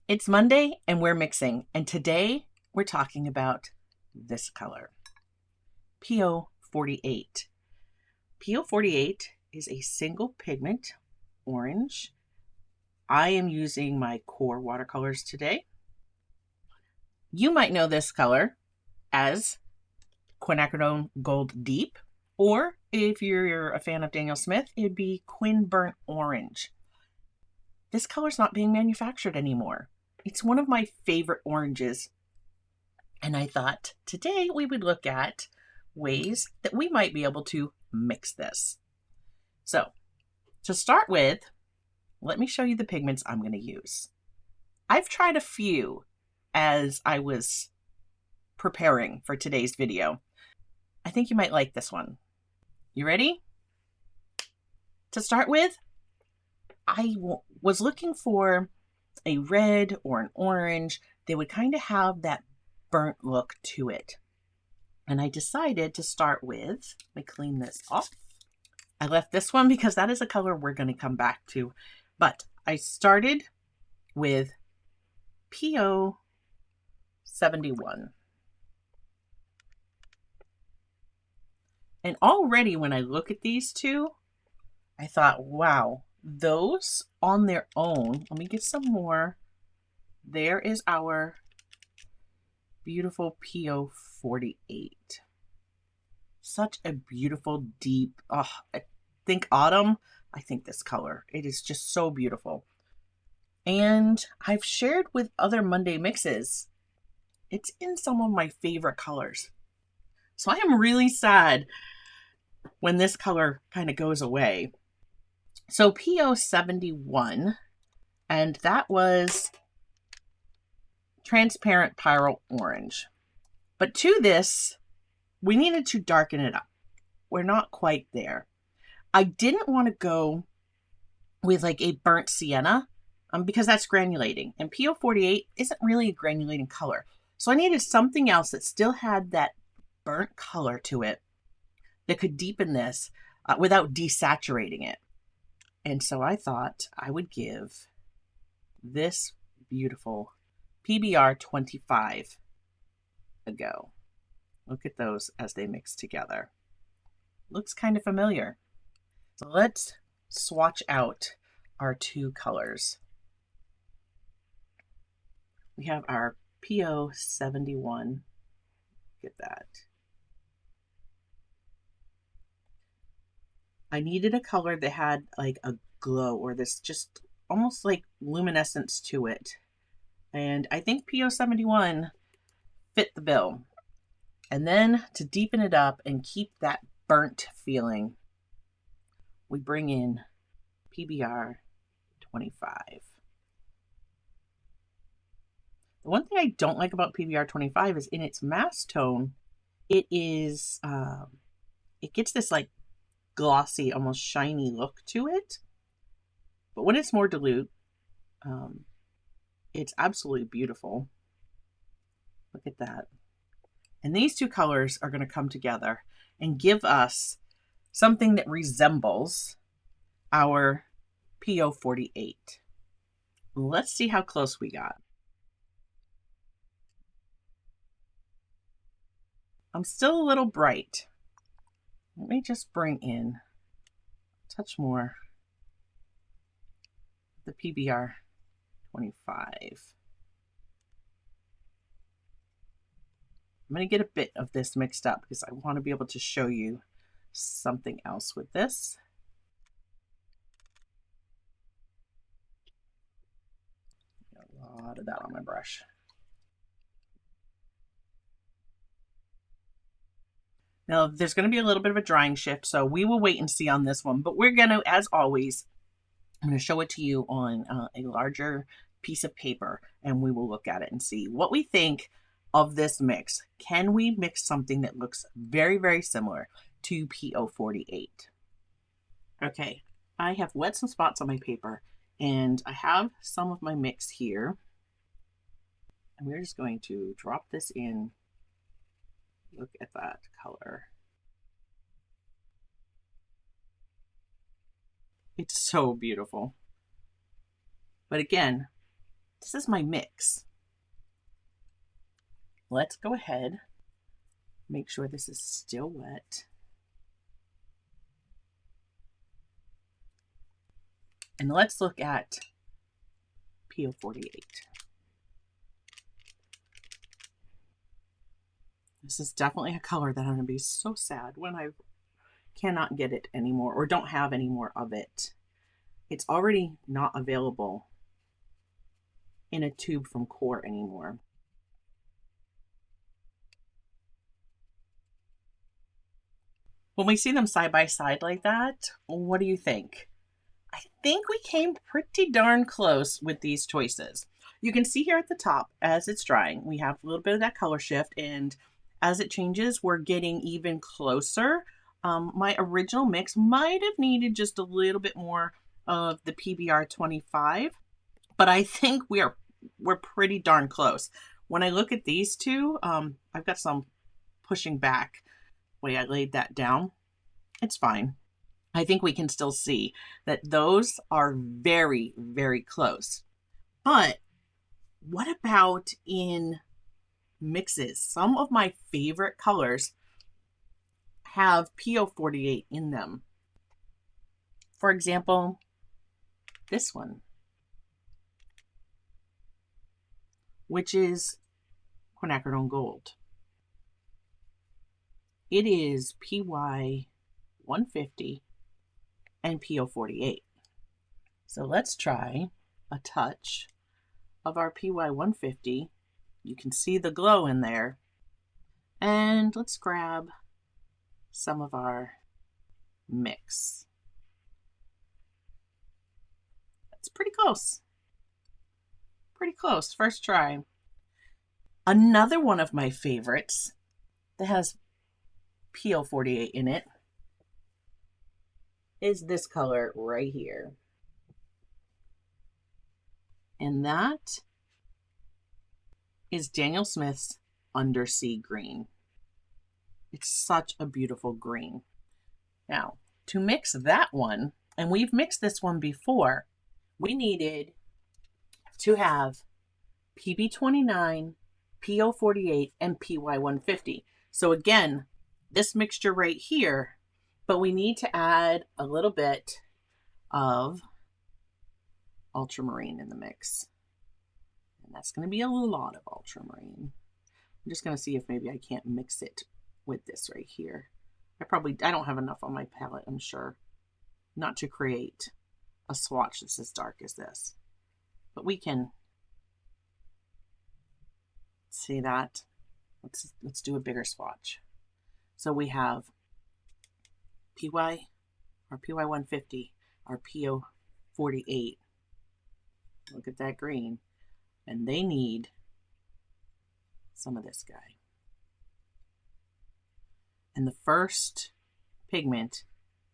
It's Monday and we're mixing, and today we're talking about this color, PO48. PO48 is a single pigment orange. I am using my core watercolors today. You might know this color as Quinacridone Gold Deep, or if you're a fan of Daniel Smith, it would be Quin Burnt Orange. This color's not being manufactured anymore. It's one of my favorite oranges, and I thought today we would look at ways that we might be able to mix this. So, to start with, let me show you the pigments I'm going to use. I've tried a few as I was preparing for today's video. I think you might like this one. You ready? To start with, I was looking for a red or an orange. They would kind of have that burnt look to it. And I decided to start with, let me clean this off. I left this one because that is a color we're going to come back to. But I started with PO71. And already when I look at these two, I thought, wow, those on their own, let me get some more. There is our beautiful PO48. Such a beautiful, deep, I think autumn. I think this color, it is just so beautiful. And I've shared with other Monday mixes, it's in some of my favorite colors. So I am really sad when this color kind of goes away. So PO71, and that was transparent pyrrole orange. But to this, we needed to darken it up. We're not quite there. I didn't want to go with like a burnt sienna because that's granulating. And PO48 isn't really a granulating color. So I needed something else that still had that burnt color to it that could deepen this without desaturating it. And so I thought I would give this beautiful PBR25 a go. Look at those as they mix together. Looks kind of familiar. So let's swatch out our two colors. We have our PO71. Get that. I needed a color that had like a glow or this just almost like luminescence to it. And I think PO71 fit the bill. And then to deepen it up and keep that burnt feeling, we bring in PBR 25. The one thing I don't like about PBR 25 is in its mass tone, it is, it gets this like glossy, almost shiny look to it. But when it's more dilute, it's absolutely beautiful. Look at that. And these two colors are going to come together and give us something that resembles our PO48. Let's see how close we got. I'm still a little bright. Let me just bring in a touch more the PBR 25. I'm going to get a bit of this mixed up because I want to be able to show you something else with this. A lot of that on my brush. Now, there's going to be a little bit of a drying shift, so we will wait and see on this one. But we're going to, as always, I'm going to show it to you on a larger piece of paper, and we will look at it and see what we think of this mix. Can we mix something that looks very, very similar to PO48? Okay, I have wet some spots on my paper, and I have some of my mix here. And we're just going to drop this in. Look at that color. It's so beautiful. But again, This is my mix. Let's go ahead, make sure this is still wet. And let's look at PO48. This is definitely a color that I'm going to be so sad when I cannot get it anymore or don't have any more of it. It's already not available in a tube from Core anymore. When we see them side by side like that, what do you think? I think we came pretty darn close with these choices. You can see here at the top, as it's drying, we have a little bit of that color shift, and as it changes, we're getting even closer. My original mix might have needed just a little bit more of the PBR25, but I think we're pretty darn close. When I look at these two, I've got some pushing back the way I laid that down. It's fine. I think we can still see that those are very, very close. But what about in mixes? Some of my favorite colors have PO48 in them. For example, this one, which is quinacridone gold. It is PY150 and PO48. So let's try a touch of our PY150. You can see the glow in there. And let's grab some of our mix. That's pretty close. Pretty close. First try. Another one of my favorites that has PO48 in it is this color right here. And that is Daniel Smith's Undersea green. It's such a beautiful green. Now, to mix that one, and we've mixed this one before, we needed to have PB29, PO48, and PY150. So again, this mixture right here, but we need to add a little bit of ultramarine in the mix. And that's going to be a lot of ultramarine. I'm just going to see if maybe I can't mix it with this right here. I don't have enough on my palette, I'm sure, not to create a swatch that's as dark as this. But we can see that. Let's do a bigger swatch. So we have our PY150, our PO48. Look at that green. And they need some of this guy. And the first pigment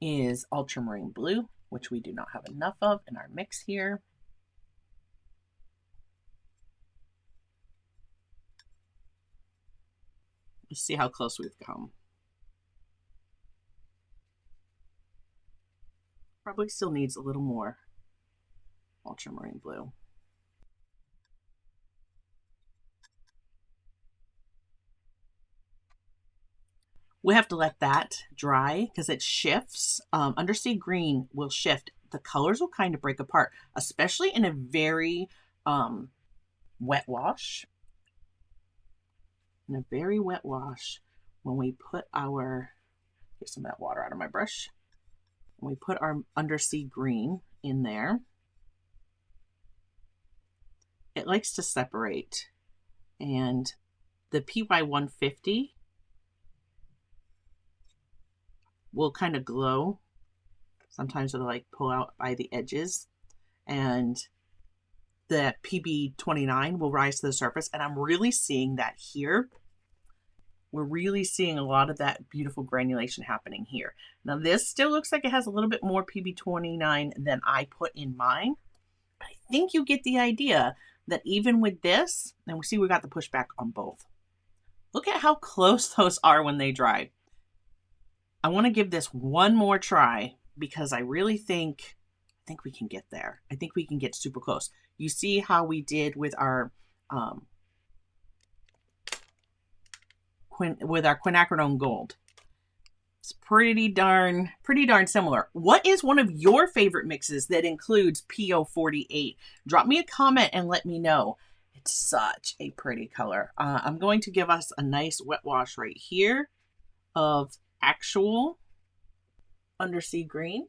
is ultramarine blue, which we do not have enough of in our mix here. Let's see how close we've come. Probably still needs a little more ultramarine blue. We have to let that dry because it shifts. Undersea green will shift. The colors will kind of break apart, especially in a very wet wash. In a very wet wash, when we put get some of that water out of my brush. When we put our Undersea green in there, it likes to separate. And the PY150 will kind of glow. Sometimes it'll like pull out by the edges, and the PB29 will rise to the surface. And I'm really seeing that here. We're really seeing a lot of that beautiful granulation happening here. Now this still looks like it has a little bit more PB29 than I put in mine. But I think you get the idea that even with this, and we see we got the pushback on both. Look at how close those are when they dry. I want to give this one more try because I really think we can get there. I think we can get super close. You see how we did with our quinacridone gold. It's pretty darn similar. What is one of your favorite mixes that includes PO48? Drop me a comment and let me know. It's such a pretty color. I'm going to give us a nice wet wash right here of actual Undersea green.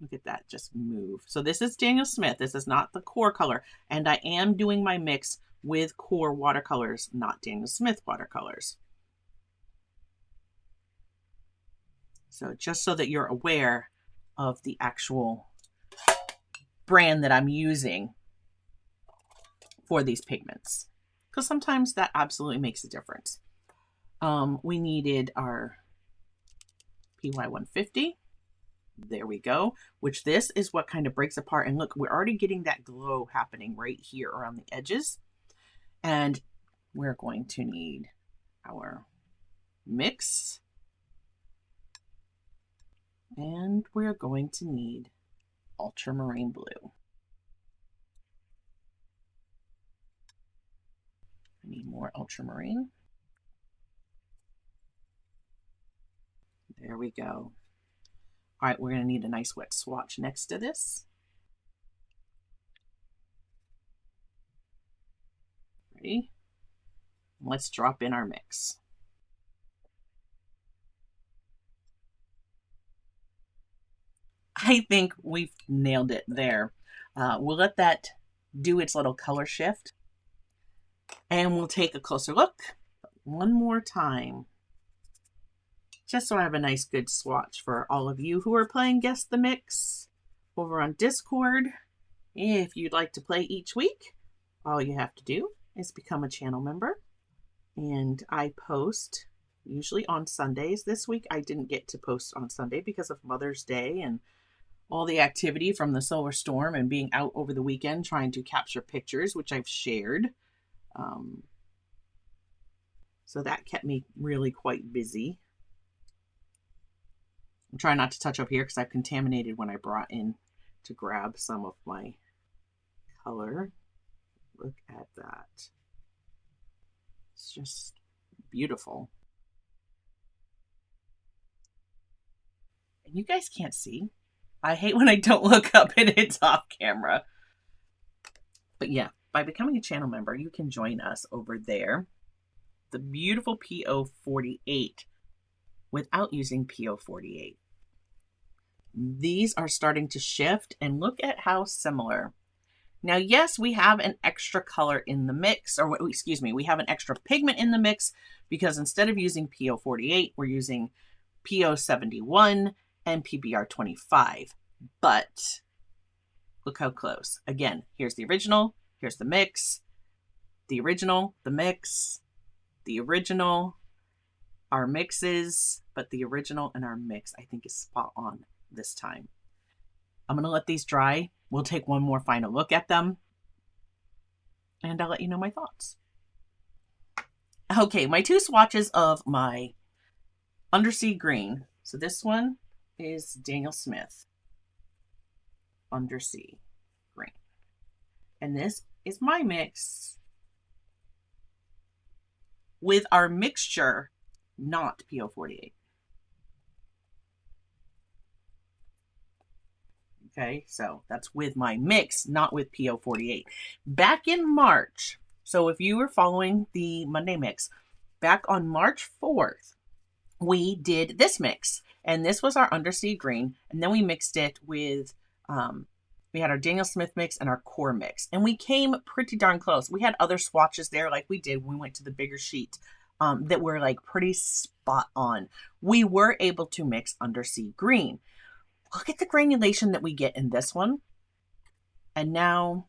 Look at that, just move. So this is Daniel Smith. This is not the core color. And I am doing my mix with core watercolors, not Daniel Smith watercolors. So just so that you're aware of the actual brand that I'm using for these pigments, because sometimes that absolutely makes a difference. We needed our PY150. There we go, which this is what kind of breaks apart. And look, we're already getting that glow happening right here around the edges. And we're going to need our mix. And we're going to need ultramarine blue. I need more ultramarine. There we go. All right, we're going to need a nice wet swatch next to this. Ready? Let's drop in our mix. I think we've nailed it there. We'll let that do its little color shift. And we'll take a closer look one more time, just so I have a nice good swatch for all of you who are playing Guess the Mix over on Discord. If you'd like to play each week, all you have to do is become a channel member. And I post usually on Sundays. This week I didn't get to post on Sunday because of Mother's Day and all the activity from the solar storm and being out over the weekend trying to capture pictures, which I've shared. So that kept me really quite busy. I'm trying not to touch up here because I've contaminated when I brought in to grab some of my color. Look at that. It's just beautiful. And you guys can't see. I hate when I don't look up and it's off camera. But yeah, by becoming a channel member, you can join us over there. The beautiful PO48 without using PO48. These are starting to shift and look at how similar. Now, yes, we have an extra color in the mix, or excuse me, we have an extra pigment in the mix because instead of using PO48, we're using PO71 and PBR25. But look how close. Again, here's the original, here's the mix, the original, the mix, the original, our mixes, but the original and our mix I think is spot on this time. I'm going to let these dry. We'll take one more final look at them and I'll let you know my thoughts. Okay, my two swatches of my Undersea green. So this one is Daniel Smith Undersea green. And this is my mix with our mixture, not PO48. Okay, so that's with my mix, not with PO48. Back in March, so if you were following the Monday mix, back on March 4th, we did this mix. And this was our Undersea green. And then we mixed it with, we had our Daniel Smith mix and our core mix. And we came pretty darn close. We had other swatches there like we did when we went to the bigger sheet that were like pretty spot on. We were able to mix Undersea green. Look at the granulation that we get in this one. And now,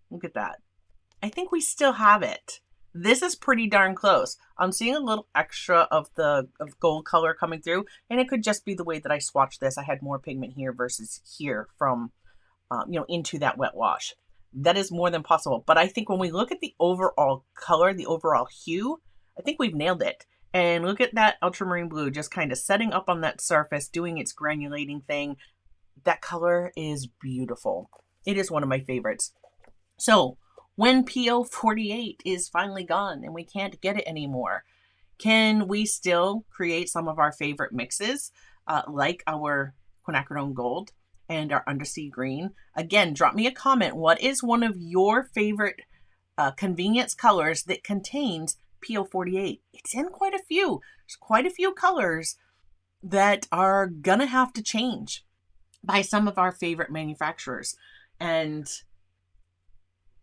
look at that. I think we still have it. This is pretty darn close. I'm seeing a little extra of gold color coming through, and it could just be the way that I swatched this. I had more pigment here versus here from, into that wet wash. That is more than possible. But I think when we look at the overall color, the overall hue, I think we've nailed it. And look at that ultramarine blue just kind of setting up on that surface, doing its granulating thing. That color is beautiful. It is one of my favorites. So when PO48 is finally gone and we can't get it anymore, can we still create some of our favorite mixes, like our quinacridone gold and our undersea green? Again, drop me a comment. What is one of your favorite convenience colors that contains PO48? It's in quite a few. There's quite a few colors that are gonna have to change by some of our favorite manufacturers. And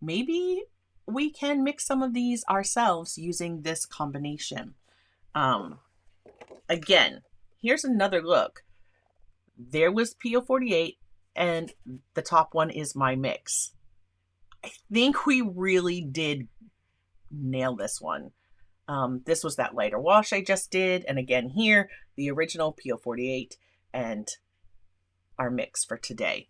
maybe we can mix some of these ourselves using this combination. Again, here's another look. There was PO48 and the top one is my mix. I think we really did nail this one. This was that lighter wash I just did. And again here, the original PO48 and our mix for today.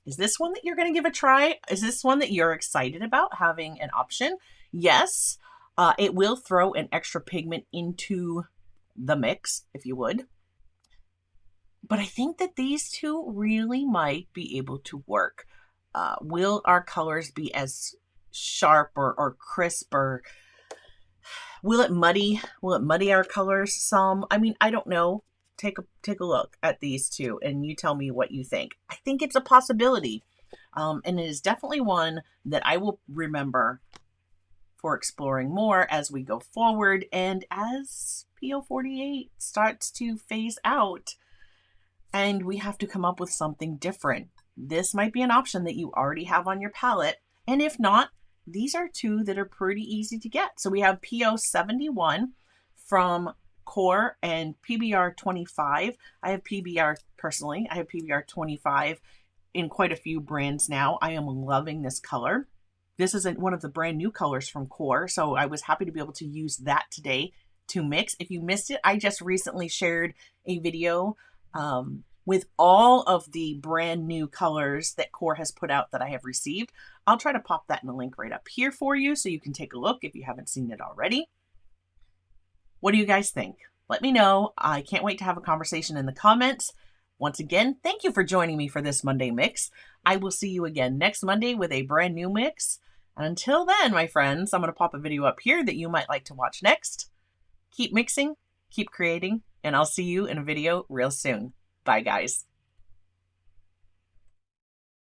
Is this one that you're going to give a try? Is this one that you're excited about having an option? Yes, it will throw an extra pigment into the mix, if you would. But I think that these two really might be able to work. Will our colors be as sharp or crisp, or will it muddy? Will it muddy our colors some? I mean, I don't know. Take a look at these two and you tell me what you think. I think it's a possibility. And it is definitely one that I will remember for exploring more as we go forward and as PO48 starts to phase out and we have to come up with something different. This might be an option that you already have on your palette. And if not, these are two that are pretty easy to get. So we have PO71 from Core and PBR 25. I have PBR personally. I have PBR 25 in quite a few brands now. I am loving this color. This is one of the brand new colors from Core, so I was happy to be able to use that today to mix. If you missed it, I just recently shared a video with all of the brand new colors that Core has put out that I have received. I'll try to pop that in the link right up here for you so you can take a look if you haven't seen it already. What do you guys think? Let me know. I can't wait to have a conversation in the comments. Once again, thank you for joining me for this Monday mix. I will see you again next Monday with a brand new mix. And until then, my friends, I'm going to pop a video up here that you might like to watch next. Keep mixing, keep creating, and I'll see you in a video real soon. Bye, guys.